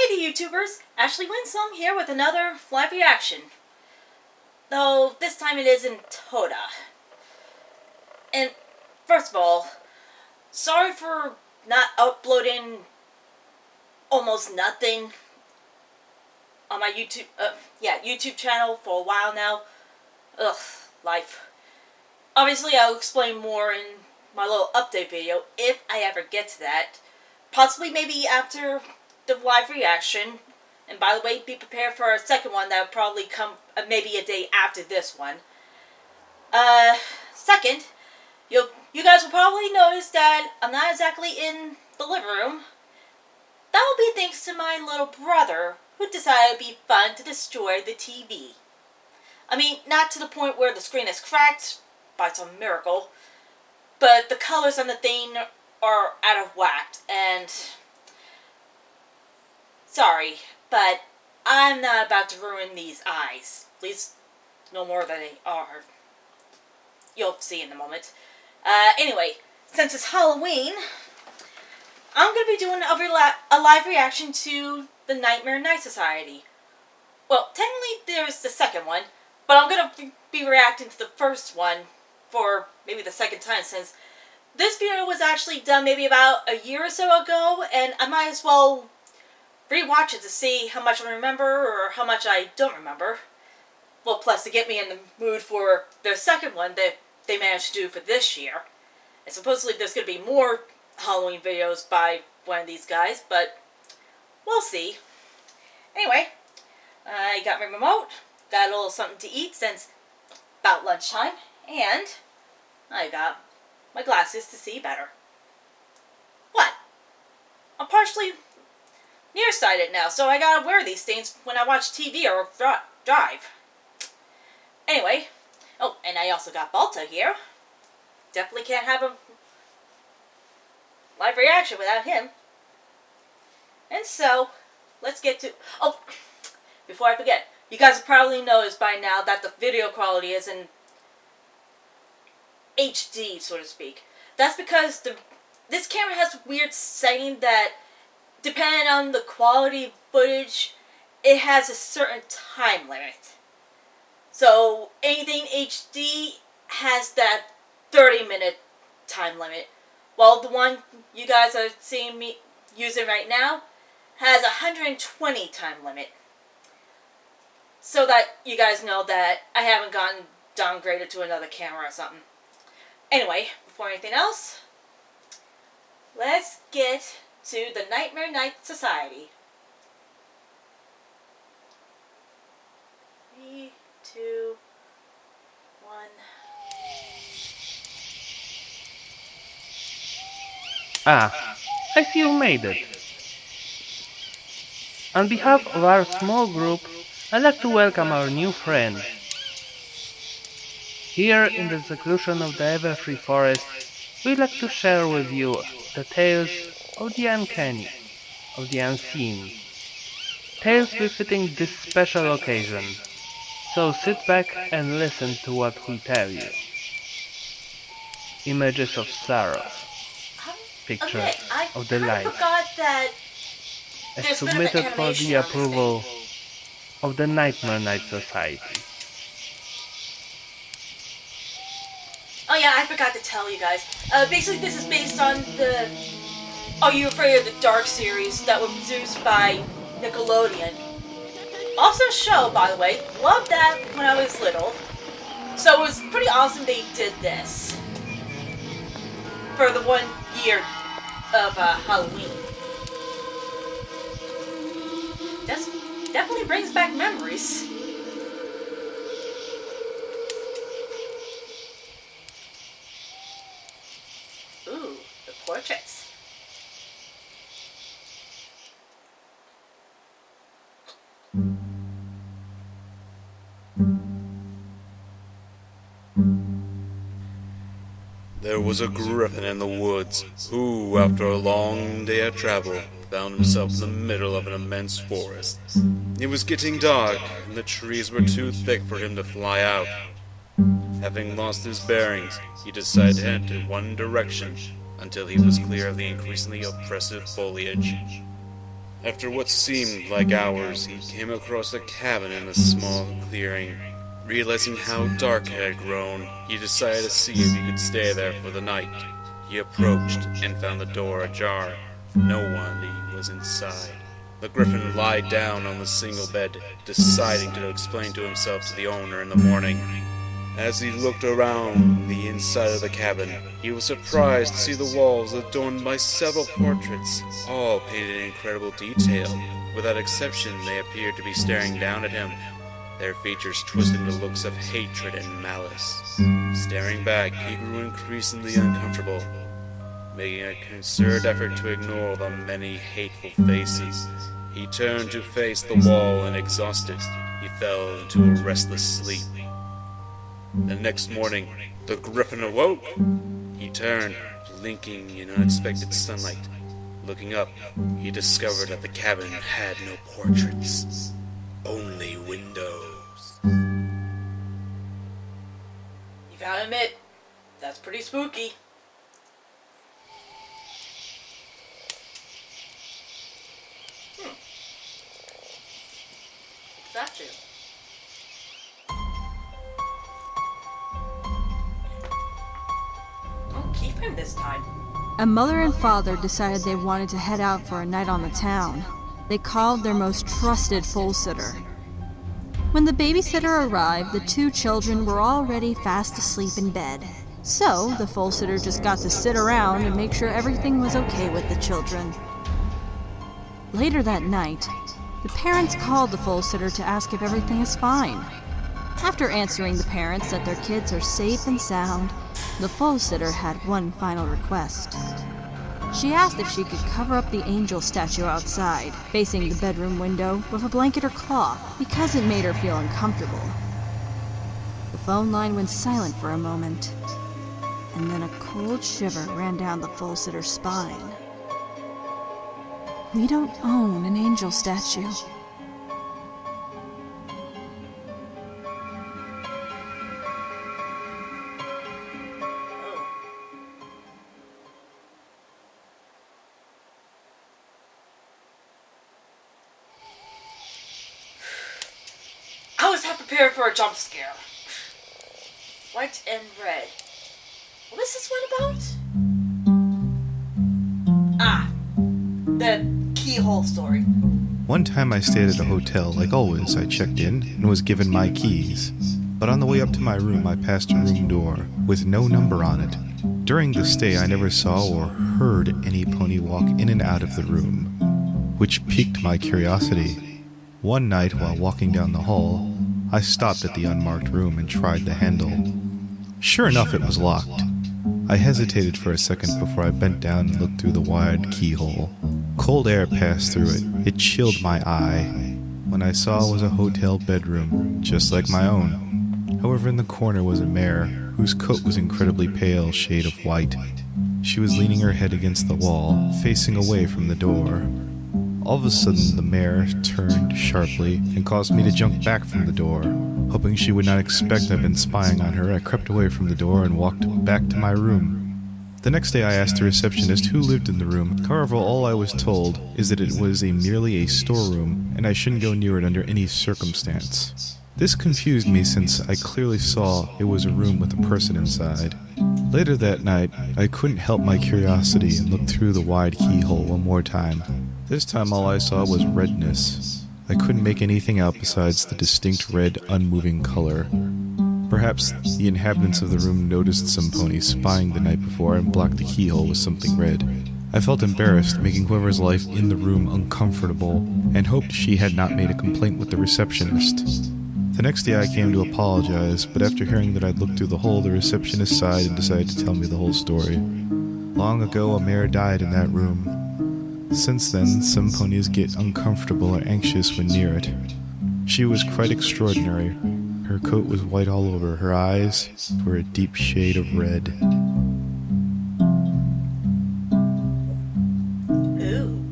Hey YouTubers, Ashley Wingsong here with another live reaction. Though this time it is in Toda. And first of all, sorry for not uploading almost nothing on my YouTube channel for a while now. Ugh, life. Obviously I'll explain more in my little update video if I ever get to that. Possibly maybe after the live reaction. And by the way, be prepared for a second one that will probably come maybe a day after this one. Second, you guys will probably notice that I'm not exactly in the living room. That will be thanks to my little brother, who decided it would be fun to destroy the TV. I mean, not to the point where the screen is cracked by some miracle, but the colors on the thing are out of whack, and sorry, but I'm not about to ruin these eyes. At least, no more than they are. You'll see in a moment. Anyway, since it's Halloween, I'm going to be doing a live reaction to the Nightmare Night Society. Well, technically there's the second one, but I'm going to be reacting to the first one for maybe the second time, since this video was actually done maybe about a year or so ago, and I might as well rewatch it to see how much I remember or how much I don't remember. Well, plus to get me in the mood for the second one that they managed to do for this year. And supposedly there's going to be more Halloween videos by one of these guys, but we'll see. Anyway, I got my remote, got a little something to eat since about lunchtime, and I got my glasses to see better. What? I'm partially nearsighted now, so I gotta wear these things when I watch TV or drive. Anyway, oh, and I also got Balta here. Definitely can't have a live reaction without him. And so, let's get to... Oh, before I forget, you guys have probably noticed by now that the video quality is in HD, so to speak. That's because this camera has a weird setting that, depending on the quality of footage, it has a certain time limit. So anything HD has that 30-minute time limit, while the one you guys are seeing me using right now has a 120 time limit. So that you guys know that I haven't gotten downgraded to another camera or something. Anyway, before anything else, let's get to the Nightmare Night Society. 3, 2, 1. Ah, I see you made it. On behalf of our small group, I'd like to welcome our new friend. Here in the seclusion of the Everfree Forest, we'd like to share with you the tales of the uncanny, of the unseen. Tales befitting this special occasion. So sit back and listen to what we tell you. Images of sorrow, pictures of the light, as submitted for the approval of the Nightmare Night Society. Oh yeah, I forgot to tell you guys. Basically this is based on the Are You Afraid of the Dark series that was produced by Nickelodeon. Awesome show, by the way. Loved that when I was little. So it was pretty awesome they did this for the 1 year of Halloween. Definitely brings back memories. Ooh, the portraits. There was a griffin in the woods, who, after a long day of travel, found himself in the middle of an immense forest. It was getting dark, and the trees were too thick for him to fly out. Having lost his bearings, he decided to head in one direction, until he was clear of the increasingly oppressive foliage. After what seemed like hours, he came across a cabin in a small clearing. Realizing how dark it had grown, he decided to see if he could stay there for the night. He approached and found the door ajar. No one was inside. The griffin lied down on the single bed, deciding to explain to himself to the owner in the morning. As he looked around the inside of the cabin, he was surprised to see the walls adorned by several portraits, all painted in incredible detail. Without exception, they appeared to be staring down at him, their features twisted into looks of hatred and malice. Staring back, he grew increasingly uncomfortable, making a concerted effort to ignore the many hateful faces. He turned to face the wall, and exhausted, he fell into a restless sleep. The next morning, the griffin awoke. He turned, blinking in unexpected sunlight. Looking up, he discovered that the cabin had no portraits, only windows. You gotta admit, that's pretty spooky. Statue. Oh, keyframe this time. A mother and father decided they wanted to head out for a night on the town. They called their most trusted foal sitter. When the babysitter arrived, the two children were already fast asleep in bed. So, the foal sitter just got to sit around and make sure everything was okay with the children. Later that night, the parents called the foal sitter to ask if everything is fine. After answering the parents that their kids are safe and sound, the foal sitter had one final request. She asked if she could cover up the angel statue outside, facing the bedroom window, with a blanket or cloth, because it made her feel uncomfortable. The phone line went silent for a moment, and then a cold shiver ran down the foal sitter's spine. We don't own an angel statue. I was half prepared for a jump scare. White and red. What is this one about? Ah, the keyhole story. One time I stayed at a hotel. Like always, I checked in and was given my keys. But on the way up to my room, I passed a room door with no number on it. During the stay, I never saw or heard any pony walk in and out of the room, which piqued my curiosity. One night, while walking down the hall, I stopped at the unmarked room and tried the handle. Sure enough, it was locked. I hesitated for a second before I bent down and looked through the wide keyhole. Cold air passed through it. It chilled my eye. What I saw was a hotel bedroom, just like my own. However, in the corner was a mare, whose coat was incredibly pale shade of white. She was leaning her head against the wall, facing away from the door. All of a sudden, the mare turned sharply and caused me to jump back from the door. Hoping she would not expect I'd been spying on her, I crept away from the door and walked back to my room. The next day I asked the receptionist who lived in the room. However, all I was told is that it was merely a storeroom, and I shouldn't go near it under any circumstance. This confused me since I clearly saw it was a room with a person inside. Later that night, I couldn't help my curiosity and looked through the wide keyhole one more time. This time all I saw was redness. I couldn't make anything out besides the distinct red, unmoving color. Perhaps the inhabitants of the room noticed some ponies spying the night before and blocked the keyhole with something red. I felt embarrassed, making whoever's life in the room uncomfortable, and hoped she had not made a complaint with the receptionist. The next day I came to apologize, but after hearing that I'd looked through the hole, the receptionist sighed and decided to tell me the whole story. Long ago, a mare died in that room. Since then, some ponies get uncomfortable or anxious when near it. She was quite extraordinary. Her coat was white all over. Her eyes were a deep shade of red. Ooh.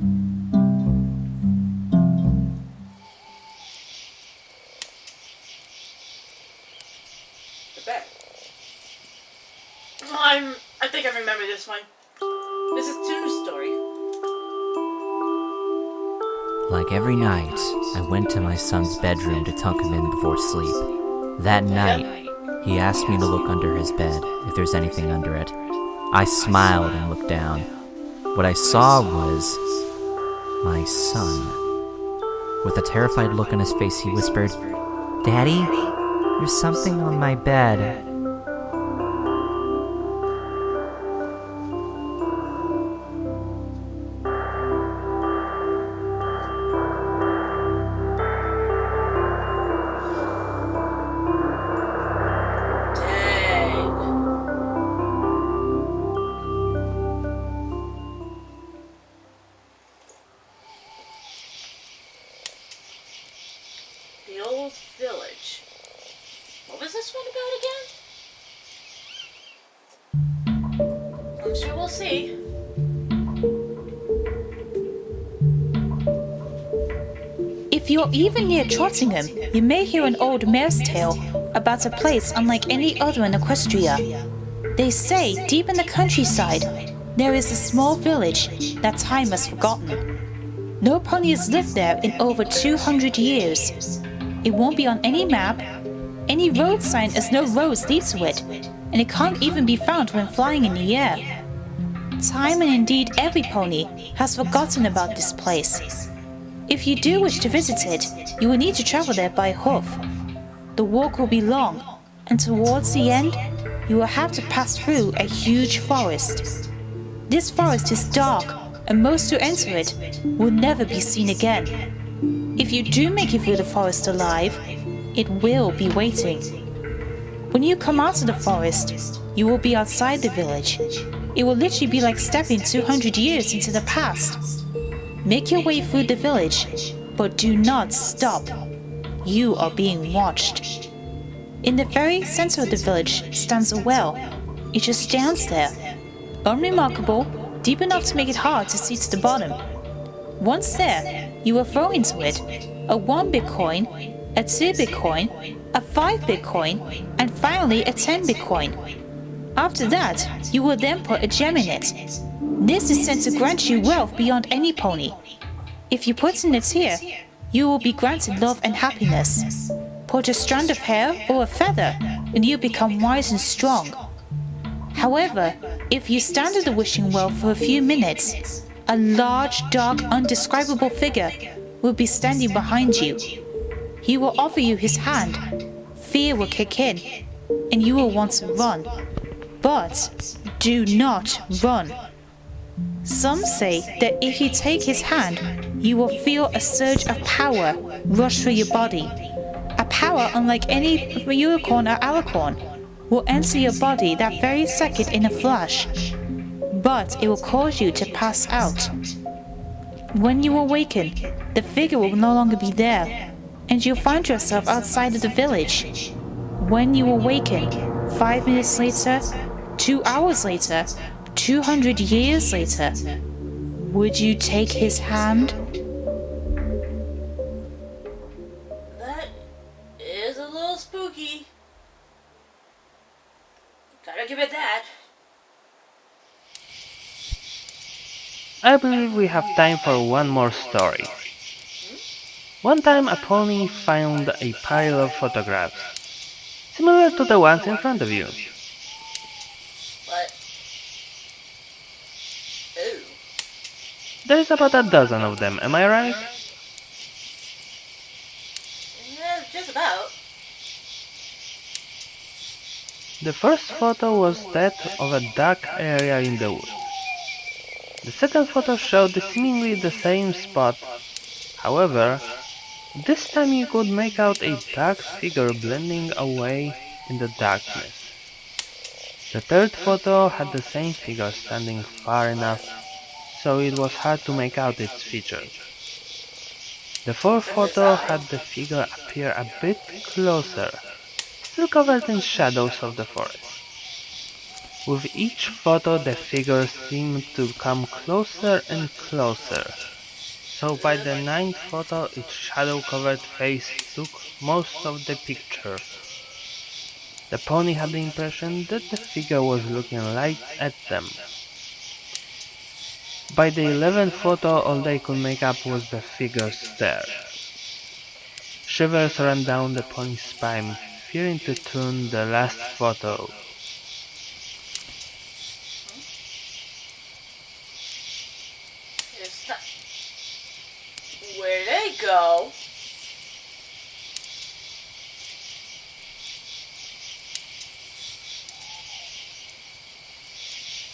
The bed. I think I remember this one. This is Toon's story. Like every night, I went to my son's bedroom to tuck him in before sleep. That night, he asked me to look under his bed if there's anything under it. I smiled and looked down. What I saw was my son. With a terrified look on his face, he whispered, "Daddy, there's something on my bed." The old village. What was this one about again? I'm sure we'll see. If you're even near Trottingham, you may hear an old mare's tale about a place unlike any other in Equestria. They say deep in the countryside, there is a small village that time has forgotten. No pony has lived there in over 200 years. It won't be on any map, any road sign as no roads lead to it, and it can't even be found when flying in the air. Time and indeed every pony has forgotten about this place. If you do wish to visit it, you will need to travel there by hoof. The walk will be long, and towards the end, you will have to pass through a huge forest. This forest is dark, and most who enter it will never be seen again. If you do make it through the forest alive, it will be waiting. When you come out of the forest, you will be outside the village. It will literally be like stepping 200 years into the past. Make your way through the village, but do not stop. You are being watched. In the very center of the village stands a well. It just stands there, unremarkable, deep enough to make it hard to see to the bottom. Once there, you will throw into it a 1 Bitcoin, a 2 Bitcoin, a 5 Bitcoin, and finally a 10 Bitcoin. After that, you will then put a gem in it. This is said to grant you wealth beyond any pony. If you put in a tear, you will be granted love and happiness. Put a strand of hair or a feather, and you become wise and strong. However, if you stand at the wishing well for a few minutes, a large, dark, undescribable figure will be standing behind you. He will offer you his hand. Fear will kick in, and you will want to run. But do not run. Some say that if you take his hand, you will feel a surge of power rush through your body. A power unlike any unicorn or alicorn will enter your body that very second in a flash, but it will cause you to pass out. When you awaken, the figure will no longer be there, and you'll find yourself outside of the village. When you awaken, 5 minutes later, 2 hours later, 200 years later, would you take his hand? That is a little spooky. Gotta give it that. I believe we have time for one more story. One time a pony found a pile of photographs, similar to the ones in front of you. But... ooh. There's about a dozen of them, am I right? Yeah, just about. The first photo was that of a dark area in the woods. The second photo showed seemingly the same spot. However, this time you could make out a dark figure blending away in the darkness. The third photo had the same figure standing far enough so it was hard to make out its features. The fourth photo had the figure appear a bit closer, still covered in shadows of the forest. With each photo the figure seemed to come closer and closer, so by the ninth photo its shadow-covered face took most of the picture. The pony had the impression that the figure was looking right at them. By the 11th photo, all they could make up was the figure's stare. Shivers ran down the pony's spine, fearing to turn the last photo. It's not... Where'd they go?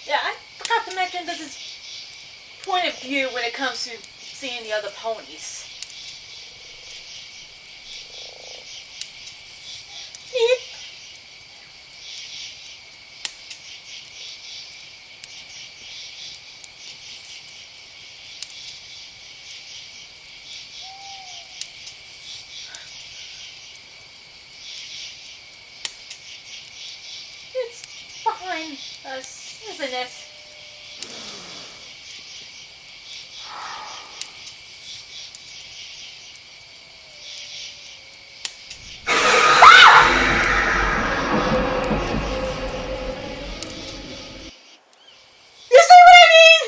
Yeah, I forgot to mention this is point of view when it comes to seeing the other ponies. It's behind us, isn't it? You see what I mean?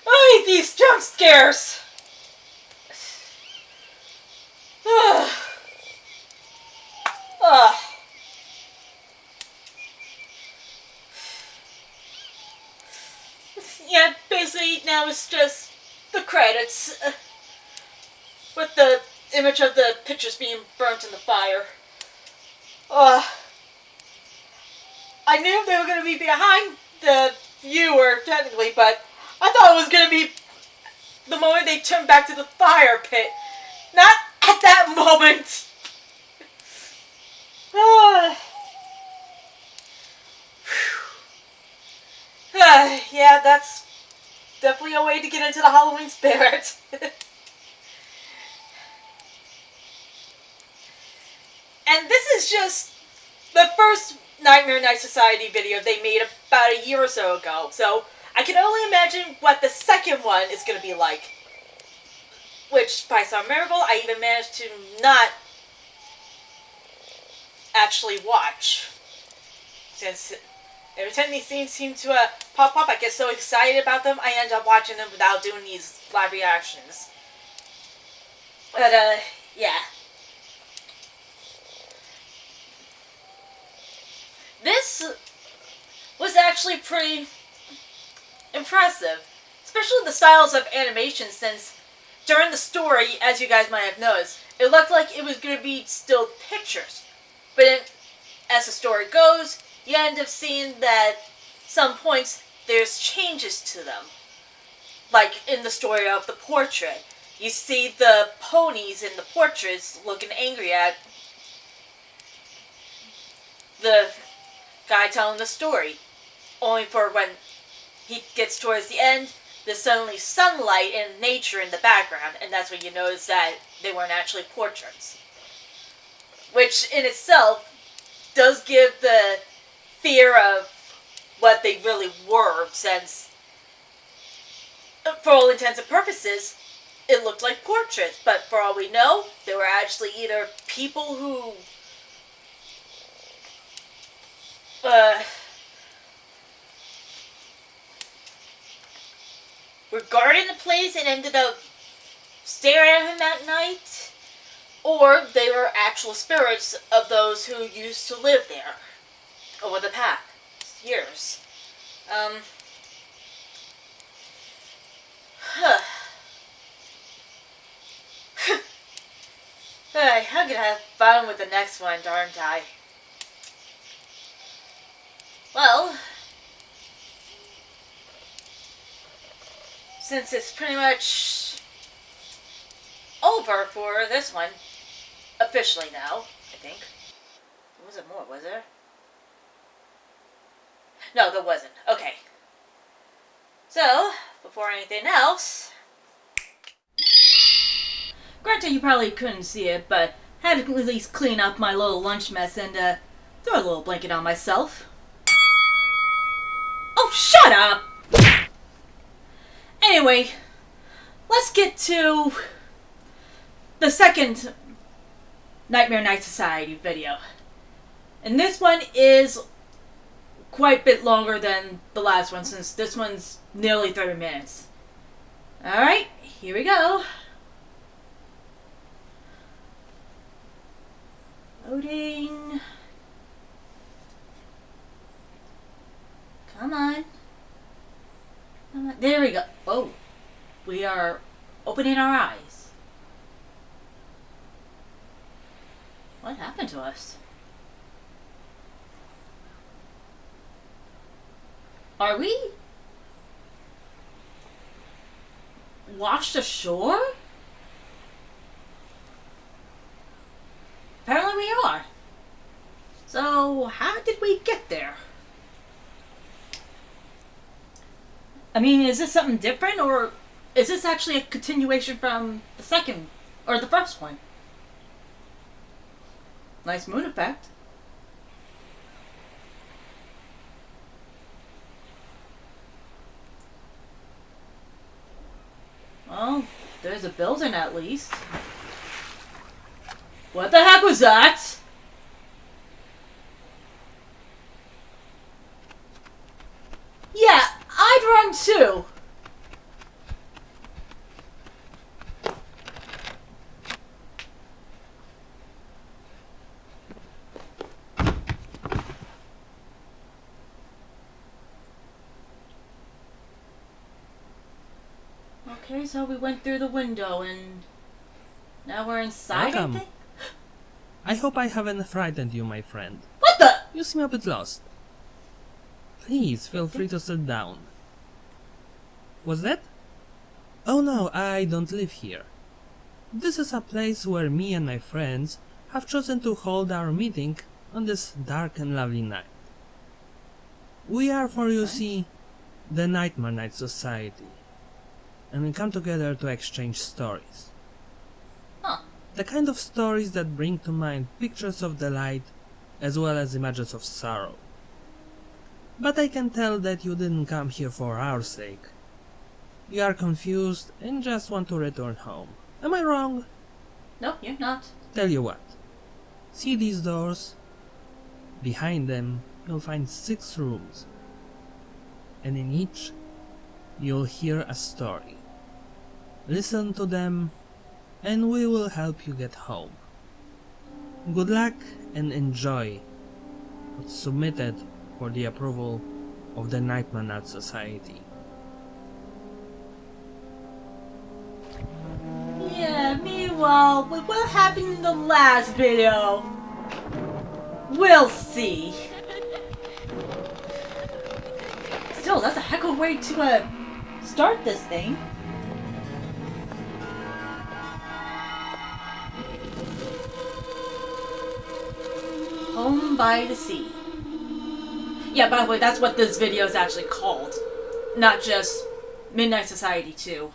I hate these jump scares. Ugh. Ugh. Yeah, basically now it's just the credits with the image of the pictures being burnt in the fire. I knew they were going to be behind the viewer, technically, but I thought it was going to be the moment they turned back to the fire pit. Not at that moment. Yeah, that's definitely a way to get into the Halloween spirit. And this is just the first Nightmare Night Society video they made about a year or so ago. So I can only imagine what the second one is going to be like. Which, by some miracle, I even managed to not actually watch. Since every time these things seem to pop up, I get so excited about them, I end up watching them without doing these live reactions. But, yeah. This was actually pretty impressive. Especially the styles of animation, since during the story, as you guys might have noticed, it looked like it was going to be still pictures. But as the story goes, you end up seeing that some points there's changes to them. Like in the story of the portrait. You see the ponies in the portraits looking angry at the guy telling the story. Only for when he gets towards the end, there's suddenly sunlight and nature in the background, and that's when you notice that they weren't actually portraits. Which in itself does give the fear of what they really were, since for all intents and purposes, it looked like portraits, but for all we know, they were actually either people who were guarding the place and ended up staring at him that night, or they were actual spirits of those who used to live there over the past years. I'm gonna have fun with the next one, aren't I? Well, since it's pretty much over for this one, officially now, I think. There wasn't more, was there? No, there wasn't. Okay. So, before anything else, granted you probably couldn't see it, but had to at least clean up my little lunch mess and throw a little blanket on myself. Oh, shut up! Anyway, let's get to the second Nightmare Night Society video. And this one is quite a bit longer than the last one, since this one's nearly 30 minutes. Alright, here we go. Loading. Come on. Come on. There we go. Oh, we are opening our eyes. What happened to us? Are we washed ashore? Apparently we are. So, how did we get there? I mean, is this something different, or is this actually a continuation from the second, or the first one? Nice moon effect. Well, there's a building at least. What the heck was that? Yeah, I'd run too. Okay, so we went through the window and now we're inside, Welcome. I think? I hope I haven't frightened you, my friend. What the? You seem a bit lost. Please feel free to sit down. What's that? Oh no, I don't live here. This is a place where me and my friends have chosen to hold our meeting on this dark and lovely night. We are, for you see, the Nightmare Night Society, and we come together to exchange stories. Huh. The kind of stories that bring to mind pictures of delight as well as images of sorrow. But I can tell that you didn't come here for our sake. You are confused and just want to return home. Am I wrong? No, you're not. Tell you what. See these doors? Behind them, you'll find 6 rooms. And in each, you'll hear a story. Listen to them, and we will help you get home. Good luck and enjoy what's submitted for the approval of the Nightmare Night Society. Yeah, meanwhile, with what happened in the last video, we'll see. Still, that's a heck of a way to start this thing. Home by the Sea. Yeah, by the way, that's what this video is actually called. Not just Midnight Society 2.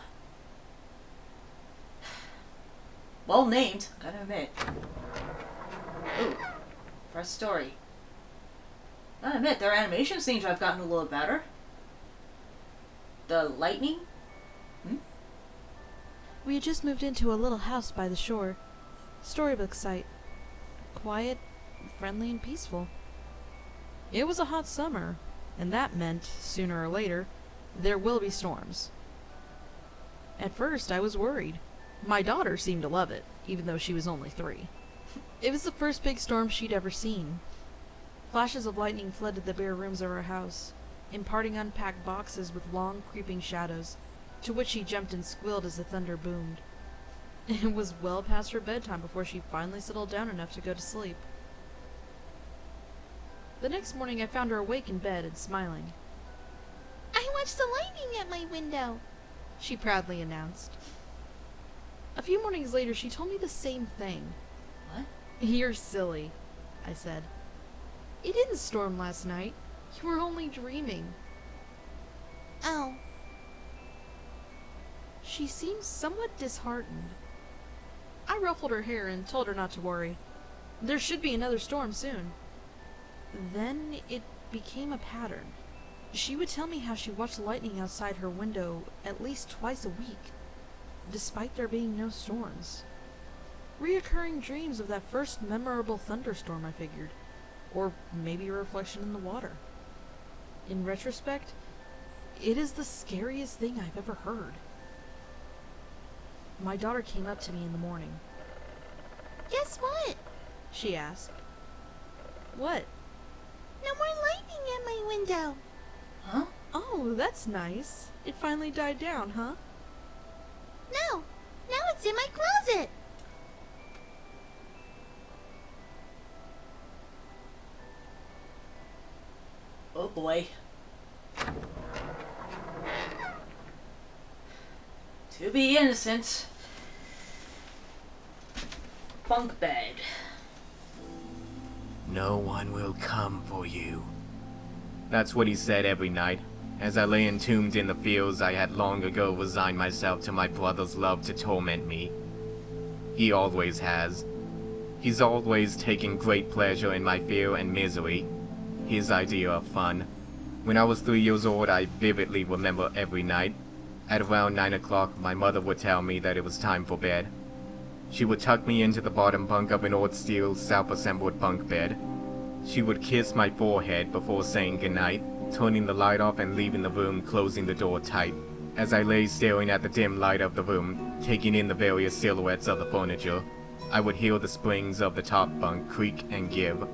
Well named, gotta admit. Ooh, first story. Gotta admit, their animation seems to have gotten a little better. The lightning? We had just moved into a little house by the shore. Storybook site. Quiet, friendly, and peaceful. It was a hot summer, and that meant, sooner or later, there will be storms. At first, I was worried. My daughter seemed to love it, even though she was only 3. It was the first big storm she'd ever seen. Flashes of lightning flooded the bare rooms of our house, imparting unpacked boxes with long, creeping shadows, to which she jumped and squealed as the thunder boomed. It was well past her bedtime before she finally settled down enough to go to sleep. The next morning I found her awake in bed and smiling. "I watched the lightning at my window," she proudly announced. A few mornings later she told me the same thing. What? "You're silly," I said. "It didn't storm last night. You were only dreaming." "Oh." She seemed somewhat disheartened. I ruffled her hair and told her not to worry. There should be another storm soon. Then it became a pattern. She would tell me how she watched lightning outside her window at least twice a week, despite there being no storms. Reoccurring dreams of that first memorable thunderstorm, I figured. Or maybe a reflection in the water. In retrospect, it is the scariest thing I've ever heard. My daughter came up to me in the morning. Guess what? She asked. What? No more lightning at my window. Huh? Oh, that's nice. It finally died down, huh? No, now it's in my closet. Oh boy. To be innocent. Bunk bed. No one will come for you. That's what he said every night, as I lay entombed in the fields I had long ago resigned myself to my brother's love to torment me. He always has. He's always taken great pleasure in my fear and misery, his idea of fun. When I was 3 years old, I vividly remember every night. At around 9 o'clock, my mother would tell me that it was time for bed. She would tuck me into the bottom bunk of an old steel, self-assembled bunk bed. She would kiss my forehead before saying goodnight, turning the light off and leaving the room, closing the door tight. As I lay staring at the dim light of the room, taking in the various silhouettes of the furniture, I would hear the springs of the top bunk creak and give.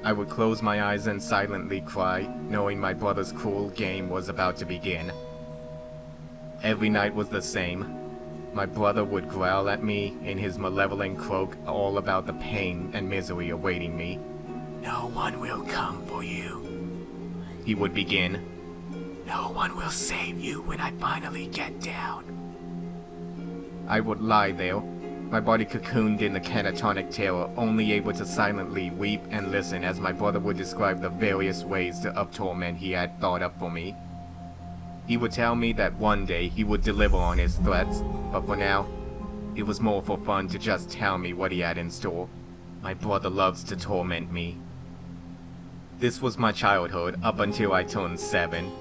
I would close my eyes and silently cry, knowing my brother's cruel game was about to begin. Every night was the same. My brother would growl at me in his malevolent croak all about the pain and misery awaiting me. No one will come for you, he would begin. No one will save you when I finally get down. I would lie there, my body cocooned in the catatonic terror, only able to silently weep and listen as my brother would describe the various ways of torment he had thought up for me. He would tell me that one day he would deliver on his threats, but for now, it was more for fun to just tell me what he had in store. My brother loves to torment me. This was my childhood up until I turned 7.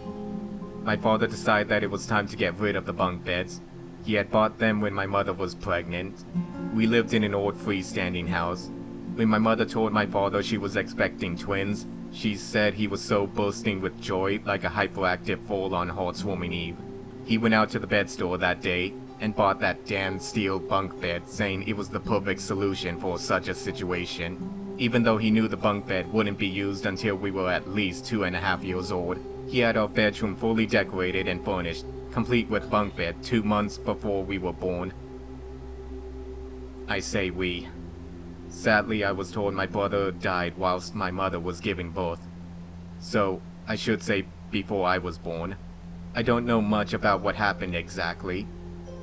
My father decided that it was time to get rid of the bunk beds. He had bought them when my mother was pregnant. We lived in an old freestanding house. When my mother told my father she was expecting twins, she said he was so bursting with joy like a hyperactive full-on heartwarming Eve. He went out to the bed store that day and bought that damn steel bunk bed, saying it was the perfect solution for such a situation. Even though he knew the bunk bed wouldn't be used until we were at least 2.5 years old, he had our bedroom fully decorated and furnished, complete with bunk bed 2 months before we were born. I say we. Sadly, I was told my brother died whilst my mother was giving birth. So, I should say before I was born. I don't know much about what happened exactly.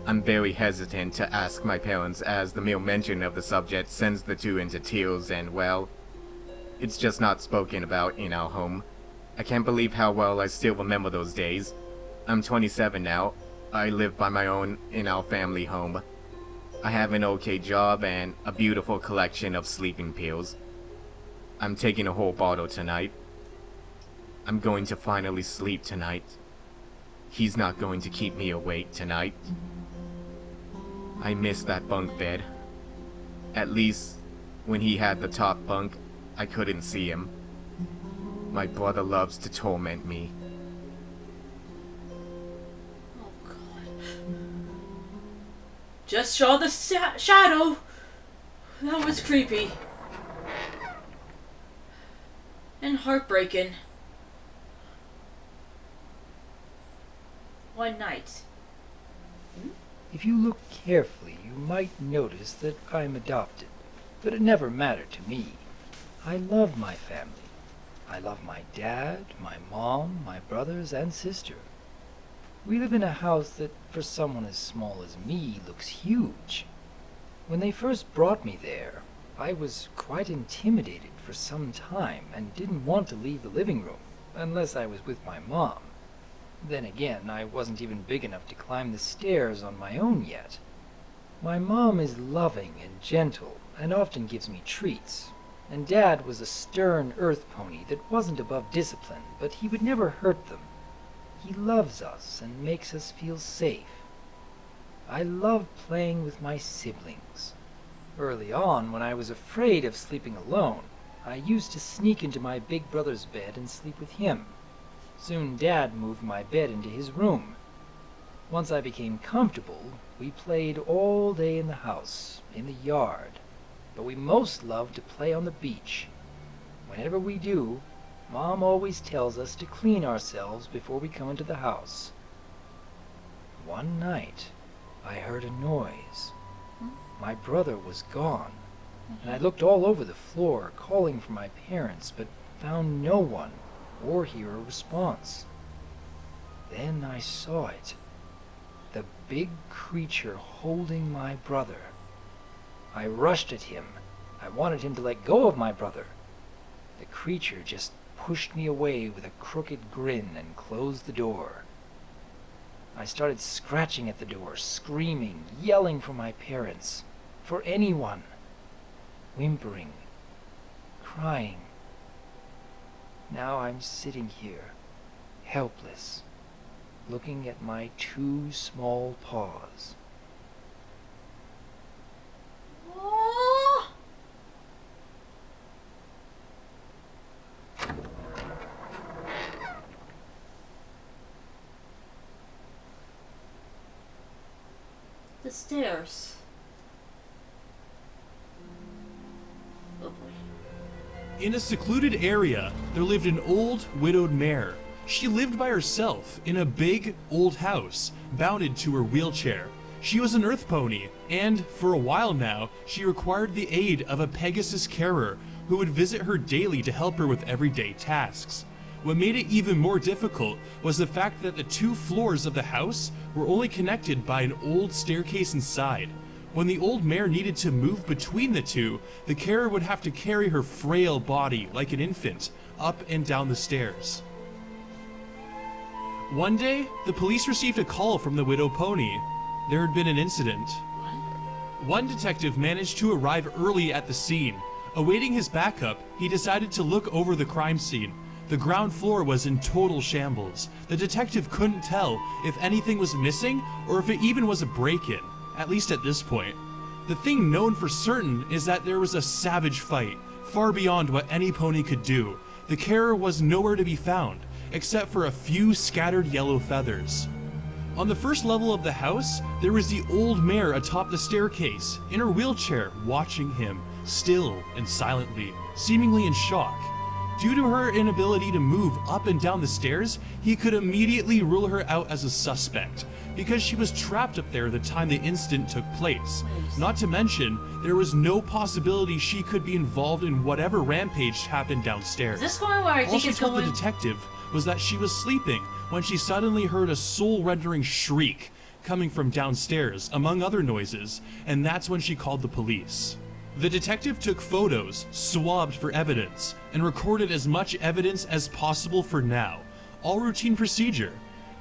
I'm very hesitant to ask my parents as the mere mention of the subject sends the two into tears and, well, it's just not spoken about in our home. I can't believe how well I still remember those days. I'm 27 now. I live by my own in our family home. I have an okay job and a beautiful collection of sleeping pills. I'm taking a whole bottle tonight. I'm going to finally sleep tonight. He's not going to keep me awake tonight. I miss that bunk bed. At least, when he had the top bunk, I couldn't see him. My brother loves to torment me. Oh god. Just saw the shadow. That was creepy. And heartbreaking. One night. If you look carefully, you might notice that I'm adopted, but it never mattered to me. I love my family. I love my dad, my mom, my brothers, and sister. We live in a house that, for someone as small as me, looks huge. When they first brought me there, I was quite intimidated for some time and didn't want to leave the living room, unless I was with my mom. Then again, I wasn't even big enough to climb the stairs on my own yet. My mom is loving and gentle, and often gives me treats, and Dad was a stern earth pony that wasn't above discipline, but he would never hurt them. He loves us and makes us feel safe. I love playing with my siblings. Early on, when I was afraid of sleeping alone, I used to sneak into my big brother's bed and sleep with him. Soon Dad moved my bed into his room. Once I became comfortable, we played all day in the house, in the yard, but we most loved to play on the beach. Whenever we do, Mom always tells us to clean ourselves before we come into the house. One night, I heard a noise. My brother was gone, and I looked all over the floor, calling for my parents, but found no one or hear a response. Then I saw it. The big creature holding my brother. I rushed at him. I wanted him to let go of my brother. The creature just pushed me away with a crooked grin and closed the door. I started scratching at the door, screaming, yelling for my parents, for anyone, whimpering, crying. Now I'm sitting here, helpless, looking at my 2 small paws. Oh. The stairs. Oh boy. In a secluded area, there lived an old, widowed mare. She lived by herself in a big, old house, bounded to her wheelchair. She was an earth pony, and for a while now, she required the aid of a Pegasus carer who would visit her daily to help her with everyday tasks. What made it even more difficult was the fact that the 2 floors of the house were only connected by an old staircase inside. When the old mare needed to move between the 2, the carer would have to carry her frail body like an infant up and down the stairs. One day, the police received a call from the widow pony. There had been an incident. One detective managed to arrive early at the scene. Awaiting his backup, he decided to look over the crime scene. The ground floor was in total shambles. The detective couldn't tell if anything was missing or if it even was a break-in, at least at this point. The thing known for certain is that there was a savage fight, far beyond what any pony could do. The carer was nowhere to be found, except for a few scattered yellow feathers. On the first level of the house, there was the old mare atop the staircase, in her wheelchair, watching him, still and silently, seemingly in shock. Due to her inability to move up and down the stairs, he could immediately rule her out as a suspect, because she was trapped up there the time the incident took place. Not to mention, there was no possibility she could be involved in whatever rampage happened downstairs. Is this going where I think Also it's told going? the detective was that she was sleeping when she suddenly heard a soul-rendering shriek coming from downstairs, among other noises, and that's when she called the police. The detective took photos, swabbed for evidence, and recorded as much evidence as possible for now. All routine procedure.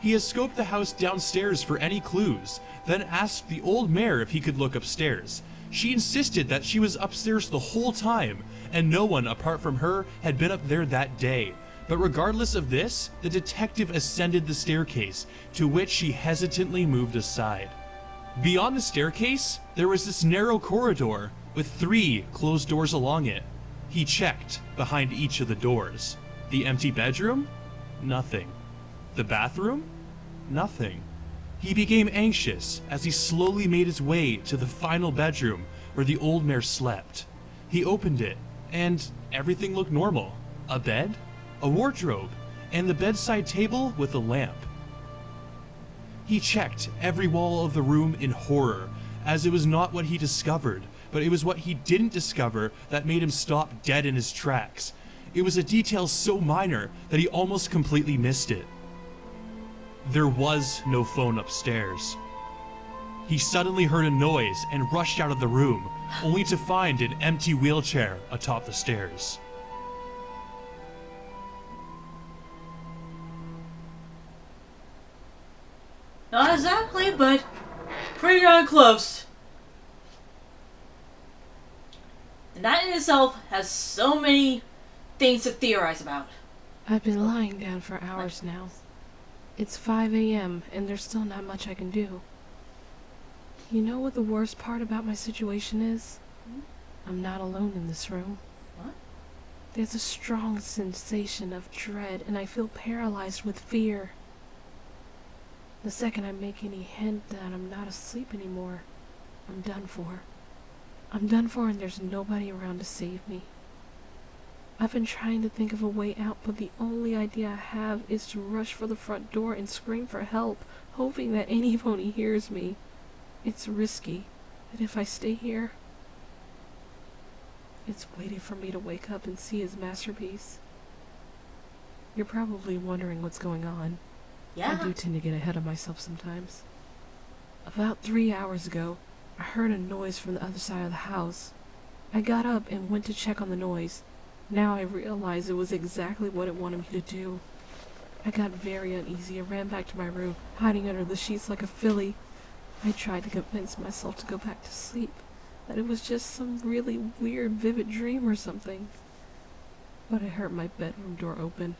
He has scoped the house downstairs for any clues, then asked the old mare if he could look upstairs. She insisted that she was upstairs the whole time, and no one apart from her had been up there that day. But regardless of this, the detective ascended the staircase, to which she hesitantly moved aside. Beyond the staircase, there was this narrow corridor, with 3 closed doors along it. He checked behind each of the doors. The empty bedroom? Nothing. The bathroom? Nothing. He became anxious as he slowly made his way to the final bedroom where the old mare slept. He opened it, and everything looked normal. A bed, a wardrobe, and the bedside table with a lamp. He checked every wall of the room in horror, as it was not what he discovered, but it was what he didn't discover that made him stop dead in his tracks. It was a detail so minor that he almost completely missed it. There was no phone upstairs. He suddenly heard a noise and rushed out of the room, only to find an empty wheelchair atop the stairs. Not exactly, but pretty darn close. And that in itself has so many things to theorize about. I've been lying down for hours now. It's 5 a.m. and there's still not much I can do. You know what the worst part about my situation is? I'm not alone in this room. What? There's a strong sensation of dread, and I feel paralyzed with fear. The second I make any hint that I'm not asleep anymore, I'm done for. I'm done for, and there's nobody around to save me. I've been trying to think of a way out, but the only idea I have is to rush for the front door and scream for help, hoping that any pony hears me. It's risky, but if I stay here, it's waiting for me to wake up and see his masterpiece. You're probably wondering what's going on. Yeah. I do tend to get ahead of myself sometimes. About 3 hours ago, I heard a noise from the other side of the house. I got up and went to check on the noise. Now I realize it was exactly what it wanted me to do. I got very uneasy and ran back to my room, hiding under the sheets like a filly. I tried to convince myself to go back to sleep, that it was just some really weird, vivid dream or something. But I heard my bedroom door open.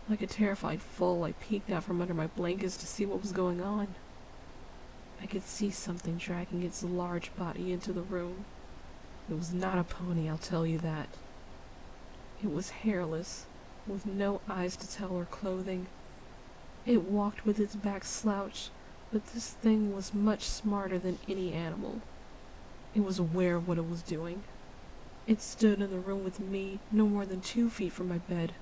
Like a terrified foal, I peeked out from under my blankets to see what was going on. I could see something dragging its large body into the room. It was not a pony, I'll tell you that. It was hairless, with no eyes to tell or clothing. It walked with its back slouched, but this thing was much smarter than any animal. It was aware of what it was doing. It stood in the room with me, no more than 2 feet from my bed.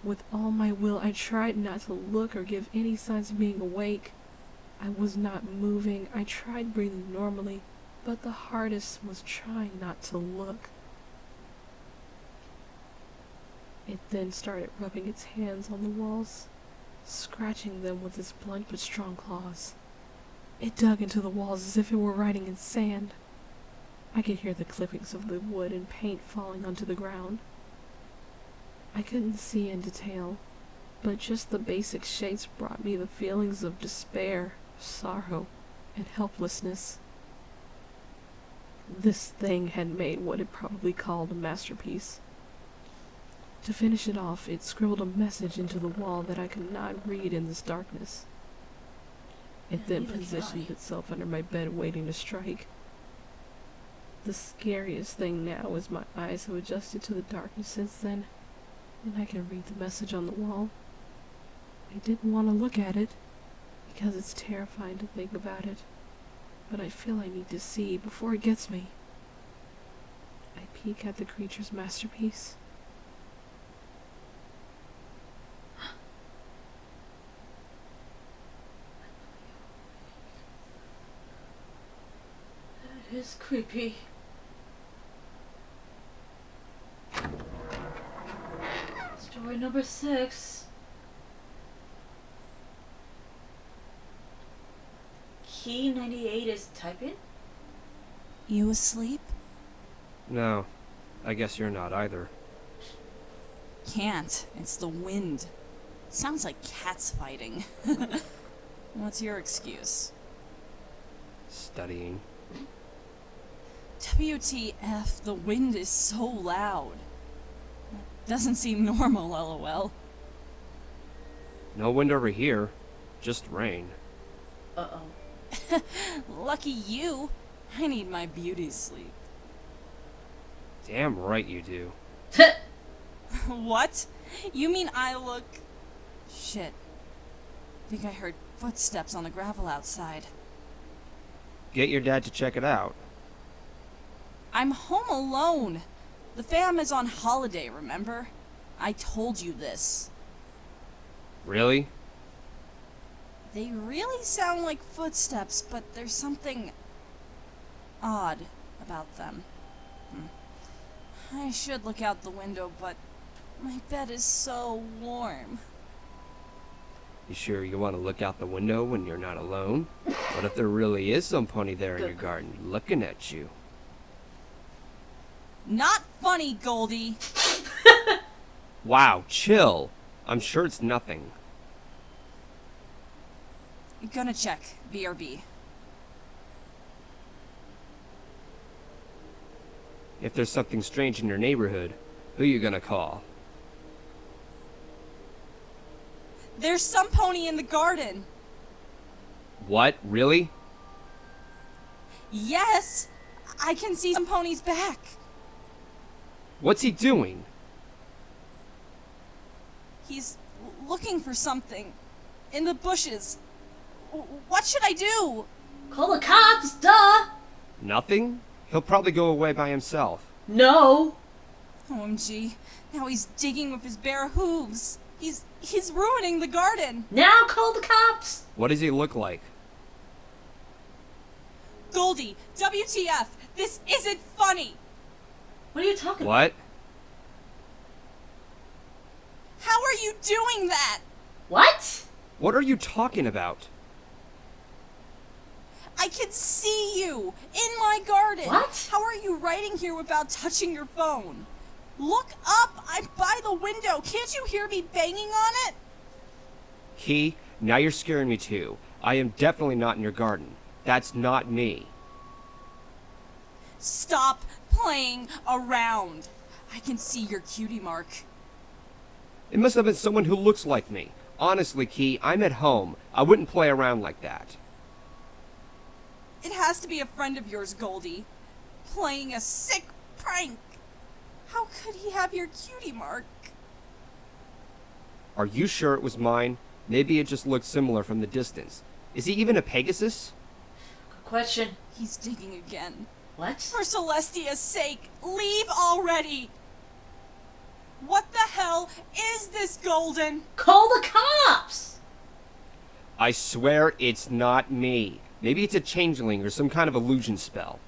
With all my will, I tried not to look or give any signs of being awake. I was not moving. I tried breathing normally, but the hardest was trying not to look. It then started rubbing its hands on the walls, scratching them with its blunt but strong claws. It dug into the walls as if it were writing in sand. I could hear the clippings of the wood and paint falling onto the ground. I couldn't see in detail, but just the basic shapes brought me the feelings of despair, sorrow, and helplessness. This thing had made what it probably called a masterpiece. To finish it off, it scribbled a message into the wall that I could not read in this darkness. It then positioned itself under my bed waiting to strike. The scariest thing now is my eyes have adjusted to the darkness since then, and I can read the message on the wall. I didn't want to look at it, because it's terrifying to think about it, but I feel I need to see before it gets me. I peek at the creature's masterpiece. That is creepy. Story number 6. Key 98 is typing? You asleep? No, I guess you're not either. Can't. It's the wind. Sounds like cats fighting. What's your excuse? Studying. WTF, the wind is so loud. It doesn't seem normal, lol. No wind over here, just rain. Uh-oh. Lucky you. I need my beauty sleep. Damn right you do. What? You mean I look... Shit. Think I heard footsteps on the gravel outside. Get your dad to check it out. I'm home alone. The fam is on holiday, remember? I told you this. Really? They really sound like footsteps, but there's something odd about them. I should look out the window, but my bed is so warm. You sure you want to look out the window when you're not alone? What if there really is some pony there in your garden looking at you? Not funny, Goldie. Wow, chill. I'm sure it's nothing. Gonna check. BRB. If there's something strange in your neighborhood, who you gonna call? There's some pony in the garden. What? Really? Yes! I can see some pony's back. What's he doing? He's looking for something. In the bushes. What should I do? Call the cops, duh! Nothing? He'll probably go away by himself. No! OMG. Now he's digging with his bare hooves. He's ruining the garden. Now call the cops! What does he look like? Goldie, WTF, this isn't funny. What are you talking What? about? How are you doing that? What? What are you talking about? I can see you in my garden. What? How are you writing here without touching your phone? Look up! I'm by the window. Can't you hear me banging on it? Key, now you're scaring me too. I am definitely not in your garden. That's not me. Stop playing around. I can see your cutie mark. It must have been someone who looks like me. Honestly, Key, I'm at home. I wouldn't play around like that. It has to be a friend of yours, Goldie. Playing a sick prank. How could he have your cutie mark? Are you sure it was mine? Maybe it just looked similar from the distance. Is he even a Pegasus? Good question. He's digging again. What? For Celestia's sake, leave already! What the hell is this, Golden? Call the cops! I swear it's not me. Maybe it's a changeling or some kind of illusion spell.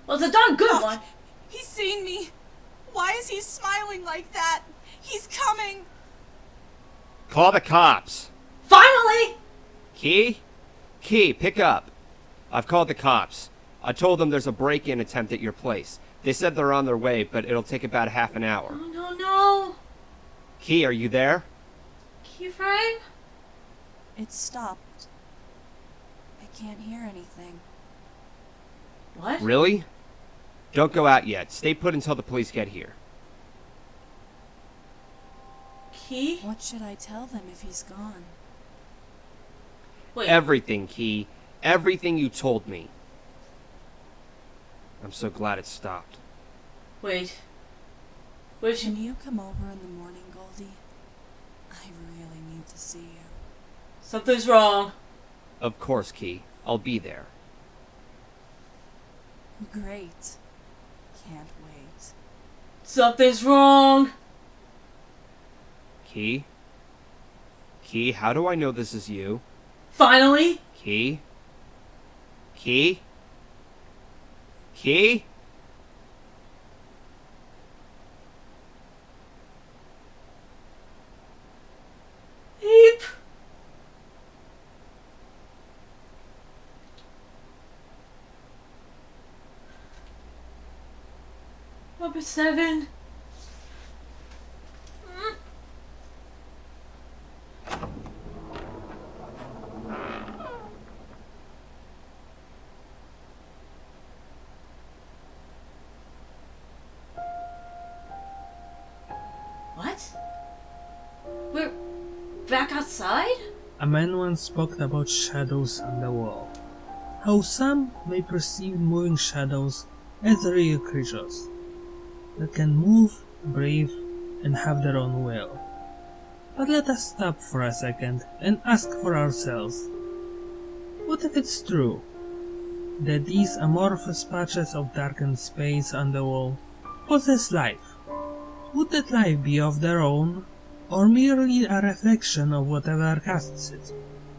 Well, it's a darn good Look, one. He's seen me. Why is he smiling like that? He's coming. Call the cops! Finally! Key? Key, pick up. I've called the cops. I told them there's a break-in attempt at your place. They said they're on their way, but it'll take about half an hour. Oh, no. Key, are you there? Keyframe? It stopped. I can't hear anything. What? Really? Don't go out yet. Stay put until the police get here. Key? What should I tell them if he's gone? Wait. Everything, Key. Everything you told me. I'm so glad it stopped. Wait. Can you come over in the morning, Goldie? I really need to see you. Something's wrong. Of course, Key. I'll be there. Great. Can't wait. Something's wrong. Key? Key, how do I know this is you? Finally? Key? Key? Key? Beep. Number 7. What? We're back outside? A man once spoke about shadows on the wall. How some may perceive moving shadows as real creatures that can move, breathe, and have their own will. But let us stop for a second and ask for ourselves, what if it's true that these amorphous patches of darkened space on the wall possess life? Would that life be of their own, or merely a reflection of whatever casts it?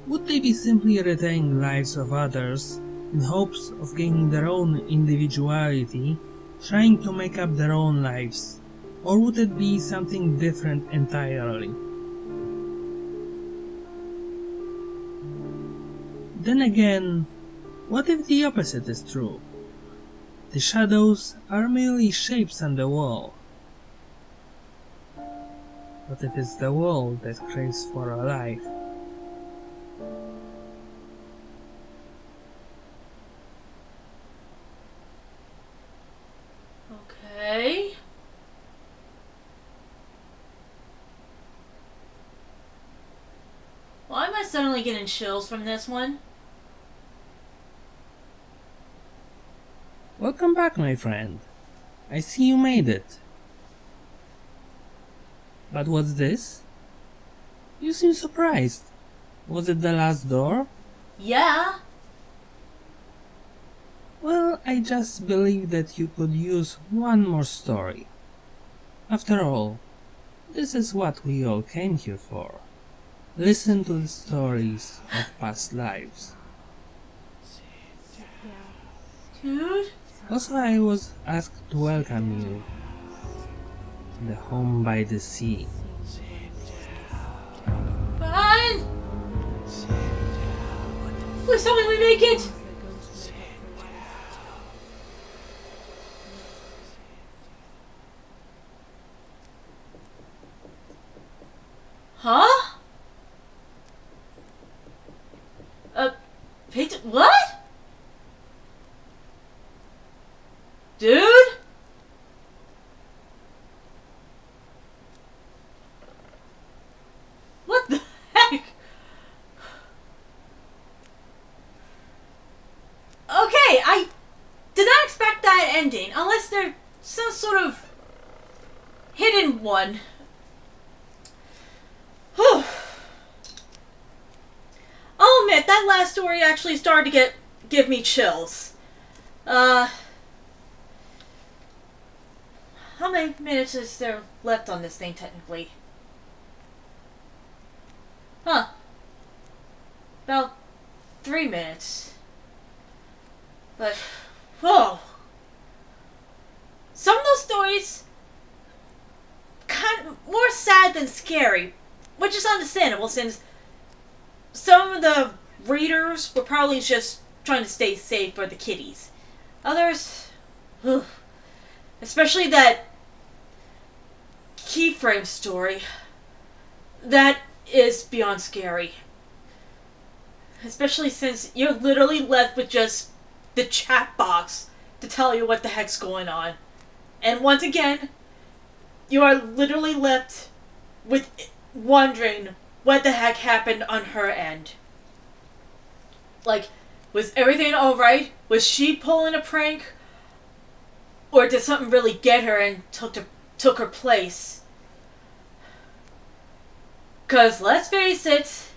Would they be simply retaining lives of others in hopes of gaining their own individuality, trying to make up their own lives, or would it be something different entirely? Then again, what if the opposite is true? The shadows are merely shapes on the wall. What if it's the wall that craves for a life? Okay. Why am I suddenly getting chills from this one? Welcome back, my friend. I see you made it. But what's this? You seem surprised. Was it the last door? Yeah. Well, I just believe that you could use one more story. After all, this is what we all came here for. Listen to the stories of past lives. Dude? Also, I was asked to welcome you. The home by the sea. Fine! Please tell me we make it! Huh? What? Dude? What the heck? Okay, I did not expect that ending, unless there's some sort of hidden one. Whew. I'll admit, that last story actually started to give me chills. How many minutes is there left on this thing, technically? Huh. About 3 minutes. But, whoa. Some of those stories, kind of more sad than scary, which is understandable since some of the readers were probably just trying to stay safe for the kiddies. Others, especially that keyframe story, that is beyond scary. Especially since you're literally left with just the chat box to tell you what the heck's going on. And once again, you are literally left with wondering what the heck happened on her end. Like, was everything alright? Was she pulling a prank? Or did something really get her and took her place? 'Cause let's face it,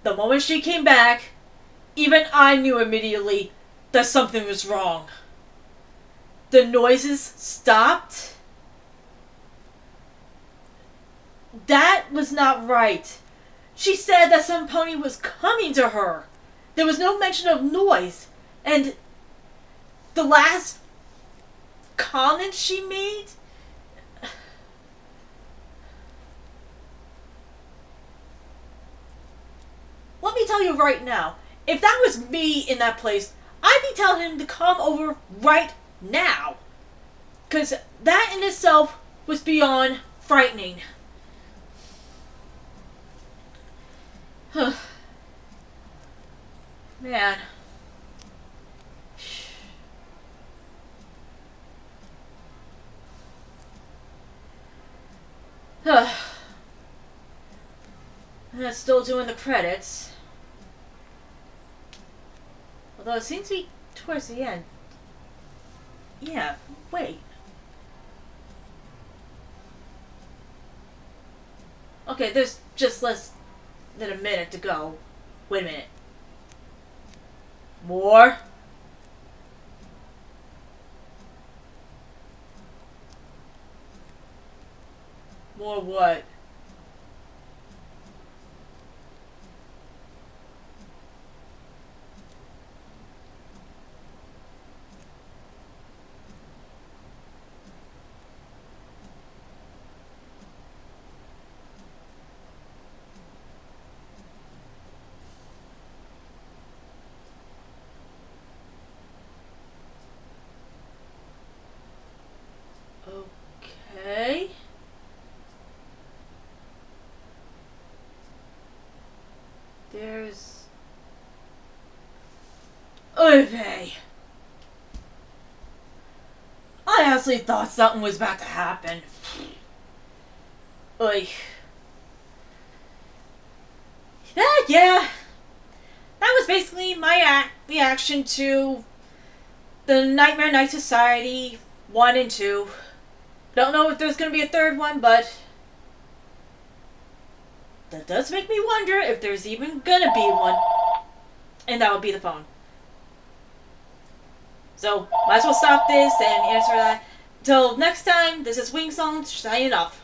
the moment she came back, even I knew immediately that something was wrong. The noises stopped. That was not right. She said that some pony was coming to her. There was no mention of noise. And the last comment she made... Let me tell you right now, if that was me in that place, I'd be telling him to come over right now. 'Cause that in itself was beyond frightening. Man. That's still doing the credits. Although it seems to be towards the end. Yeah, wait. Okay, there's just less than a minute to go. Wait a minute. More? More what? Okay. There's... Okay. I honestly thought something was about to happen. Oy. Yeah. That was basically my reaction to the Nightmare Night Society 1 and 2. Don't know if there's going to be a third one, but that does make me wonder if there's even going to be one. And that would be the phone. So, might as well stop this and answer that. Till next time, this is Wingsong signing off.